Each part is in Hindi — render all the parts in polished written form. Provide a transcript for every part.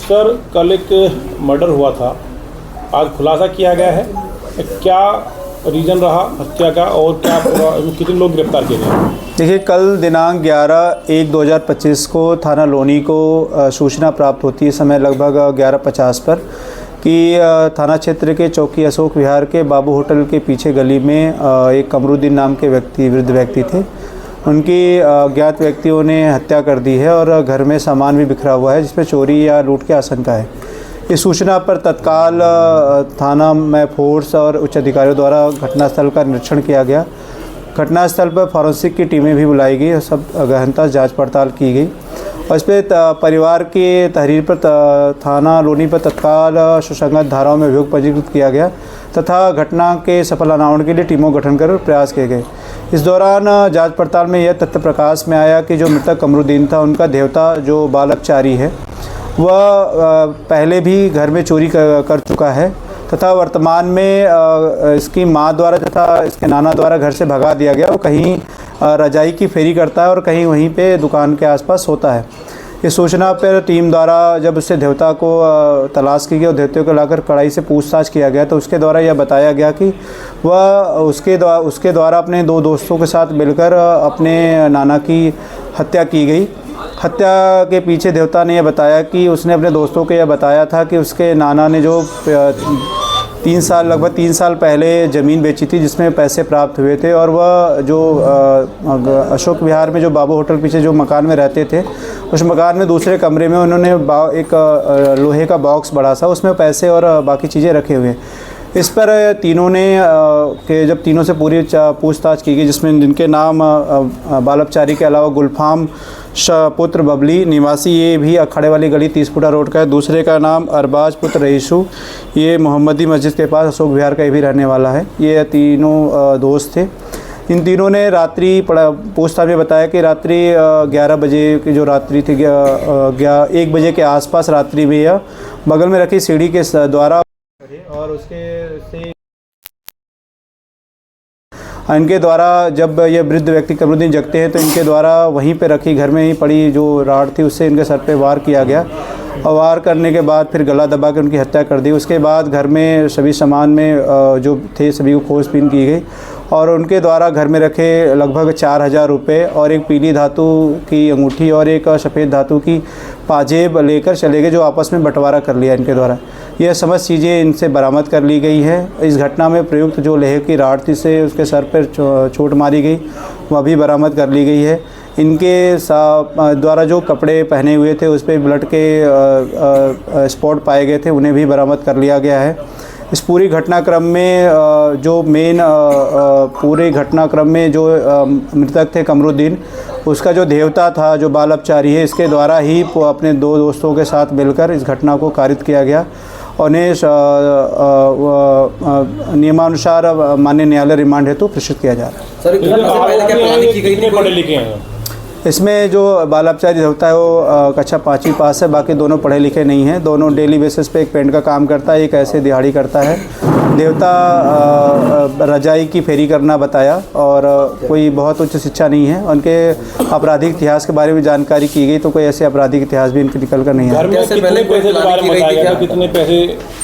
सर, कल एक मर्डर हुआ था, आज खुलासा किया गया है। क्या रीज़न रहा हत्या का और क्या कितने लोग गिरफ्तार किए गए? देखिए, कल दिनांक 11/1/2025 को थाना लोनी को सूचना प्राप्त होती है समय लगभग 11:50 पर कि थाना क्षेत्र के चौकी अशोक विहार के बाबू होटल के पीछे गली में एक कमरुद्दीन नाम के वृद्ध व्यक्ति थे। उनकी अज्ञात व्यक्तियों ने हत्या कर दी है और घर में सामान भी बिखरा हुआ है जिसमें चोरी या लूट की आशंका है। इस सूचना पर तत्काल थाना में फोर्स और उच्च अधिकारियों द्वारा घटनास्थल का निरीक्षण किया गया। घटनास्थल पर फॉरेंसिक की टीमें भी बुलाई गई और सब गहनता जांच पड़ताल की गई और इस पर परिवार के तहरीर पर थाना लोनी पर तत्काल सुसंगत धाराओं में अभियोग पंजीकृत किया गया तथा घटना के सफल अनावरण के लिए टीमों का गठन कर प्रयास किए गए। इस दौरान जांच पड़ताल में यह तथ्य प्रकाश में आया कि जो मृतक कमरुद्दीन था, उनका देवता जो बालकचारी है वह पहले भी घर में चोरी कर चुका है तथा वर्तमान में इसकी मां द्वारा तथा इसके नाना द्वारा घर से भगा दिया गया। वो कहीं रजाई की फेरी करता है और कहीं वहीं पे दुकान के आसपास सोता है। इस सूचना पर टीम द्वारा जब उससे देवता को तलाश की गई और देवते को लाकर कड़ाई से पूछताछ किया गया तो उसके द्वारा यह बताया गया कि वह उसके द्वारा अपने दो दोस्तों के साथ मिलकर अपने नाना की हत्या की गई। हत्या के पीछे देवता ने यह बताया कि उसने अपने दोस्तों को यह बताया था कि उसके नाना ने जो लगभग 3 साल पहले ज़मीन बेची थी जिसमें पैसे प्राप्त हुए थे और वह जो अशोक विहार में जो बाबू होटल पीछे जो मकान में रहते थे, उस मकान में दूसरे कमरे में उन्होंने एक लोहे का बॉक्स बड़ा सा, उसमें पैसे और बाकी चीज़ें रखे हुए। इस पर तीनों ने जब तीनों से पूरी पूछताछ की गई जिसमें जिनके नाम बालकचारी के अलावा गुलफाम पुत्र बबली निवासी, ये भी अखाड़े वाली गली 30 फुटा रोड का है। दूसरे का नाम अरबाज पुत्र रईसू, ये मोहम्मदी मस्जिद के पास अशोक विहार का ही भी रहने वाला है। ये तीनों दोस्त थे। इन तीनों ने रात्रि पूछताछ में बताया कि रात्रि 11 बजे की जो रात्रि थी 1 बजे के आसपास रात्रि में यह बगल में रखी सीढ़ी के द्वारा और उसके से इनके द्वारा जब ये वृद्ध व्यक्ति कमरुद्दीन जगते हैं तो इनके द्वारा वहीं पे रखी घर में ही पड़ी जो राड थी उससे इनके सर पे वार किया गया और वार करने के बाद फिर गला दबा के उनकी हत्या कर दी। उसके बाद घर में सभी सामान में जो थे सभी को खोजबीन की गई और उनके द्वारा घर में रखे लगभग 4000 रुपये और एक पीली धातु की अंगूठी और एक सफ़ेद धातु की पाजेब लेकर चले गए, जो आपस में बंटवारा कर लिया इनके द्वारा। यह समस्त चीज़ें इनसे बरामद कर ली गई है। इस घटना में प्रयुक्त जो लोहे की राड थी से उसके सर पर चोट मारी गई, वह भी बरामद कर ली गई है। इनके द्वारा जो कपड़े पहने हुए थे उस पर ब्लड के स्पॉट पाए गए थे, उन्हें भी बरामद कर लिया गया है। इस पूरी घटनाक्रम में जो पूरे घटनाक्रम में जो मृतक थे कमरुद्दीन, उसका जो देवता था जो बालकचारी है, इसके द्वारा ही अपने 2 दोस्तों के साथ मिलकर इस घटना को कारित किया गया और उन्हें नियमानुसार माननीय न्यायालय रिमांड हेतु प्रेषित किया जा रहा है। सर, पढ़े लिखे हैं? इसमें जो बालकचारी देवता है वो कक्षा 5वीं पास है, बाकी दोनों पढ़े लिखे नहीं हैं। दोनों डेली बेसिस पे एक पेंट का काम करता है, एक ऐसे दिहाड़ी करता है। देवता रजाई की फेरी करना बताया और कोई बहुत उच्च शिक्षा नहीं है। उनके आपराधिक इतिहास के बारे में जानकारी की गई तो कोई ऐसे आपराधिक इतिहास भी इनके निकल कर नहीं आया। कितने पैसे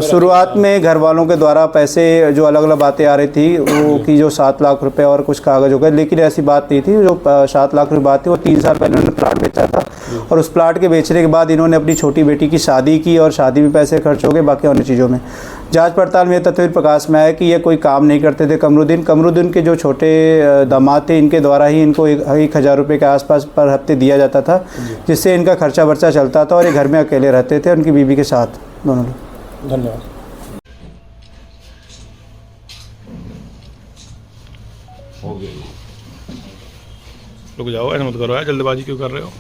शुरुआत में घर वालों के द्वारा पैसे जो अलग अलग बातें आ रही थी वो कि जो 7 लाख रुपए और कुछ कागज हो गए, लेकिन ऐसी बात नहीं थी। जो 7 लाख रुपये बात थी वो 3 साल पहले उन्होंने प्लाट बेचा था और उस प्लाट के बेचने के बाद इन्होंने अपनी छोटी बेटी की शादी की और शादी में पैसे खर्च हो गए, बाकी अन्य चीज़ों में। जांच पड़ताल में तथ्य प्रकाश में आया कि ये कोई काम नहीं करते थे। कमरुद्दीन के जो छोटे दामाद थे इनके द्वारा ही इनको 1000 रुपये के आसपास पर हफ्ते दिया जाता था, जिससे इनका खर्चा वर्चा चलता था और ये घर में अकेले रहते थे उनकी बीवी के साथ दोनों लोग। धन्यवाद। रुक जाओ, ऐसा मत करो यार, जल्दबाजी क्यों कर रहे हो?